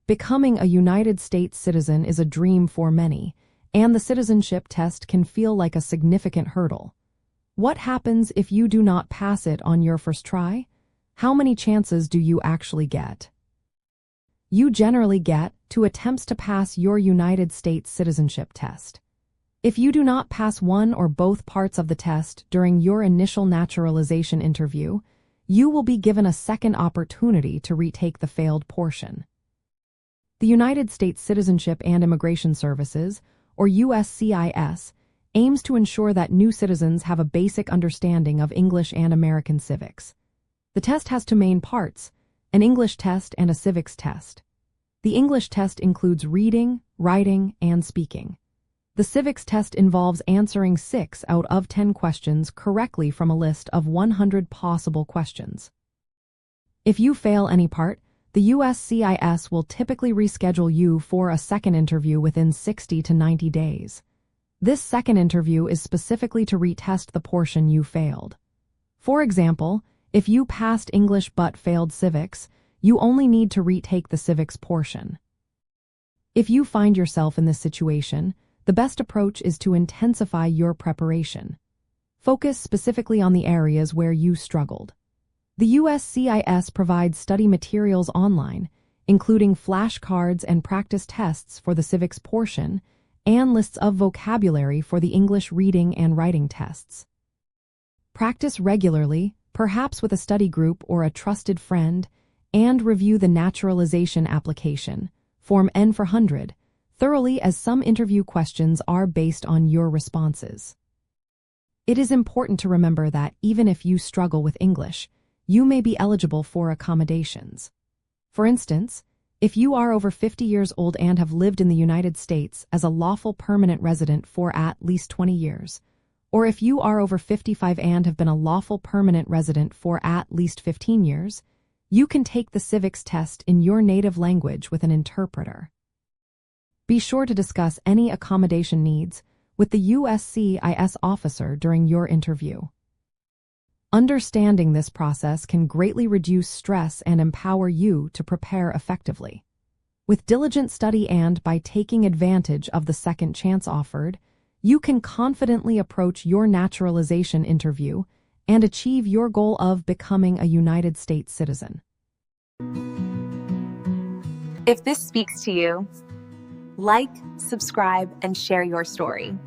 Becoming a United States citizen is a dream for many, and the citizenship test can feel like a significant hurdle. What happens if you do not pass it on your first try? How many chances do you actually get? You generally get 2 attempts to pass your United States citizenship test. If you do not pass one or both parts of the test during your initial naturalization interview, you will be given a second opportunity to retake the failed portion. The United States Citizenship and Immigration Services, or USCIS, aims to ensure that new citizens have a basic understanding of English and American civics. The test has 2 main parts, an English test and a civics test. The English test includes reading, writing, and speaking. The civics test involves answering 6 out of 10 questions correctly from a list of 100 possible questions. If you fail any part, the USCIS will typically reschedule you for a second interview within 60 to 90 days. This second interview is specifically to retest the portion you failed. For example, if you passed English but failed civics, you only need to retake the civics portion. If you find yourself in this situation, the best approach is to intensify your preparation. Focus specifically on the areas where you struggled. The USCIS provides study materials online, including flashcards and practice tests for the civics portion, and lists of vocabulary for the English reading and writing tests. Practice regularly, perhaps with a study group or a trusted friend, and review the naturalization application, Form N400, thoroughly, as some interview questions are based on your responses. It is important to remember that even if you struggle with English, you may be eligible for accommodations. For instance, if you are over 50 years old and have lived in the United States as a lawful permanent resident for at least 20 years, or if you are over 55 and have been a lawful permanent resident for at least 15 years, you can take the civics test in your native language with an interpreter. Be sure to discuss any accommodation needs with the USCIS officer during your interview. Understanding this process can greatly reduce stress and empower you to prepare effectively. With diligent study and by taking advantage of the second chance offered, you can confidently approach your naturalization interview and achieve your goal of becoming a United States citizen. If this speaks to you, like, subscribe, and share your story.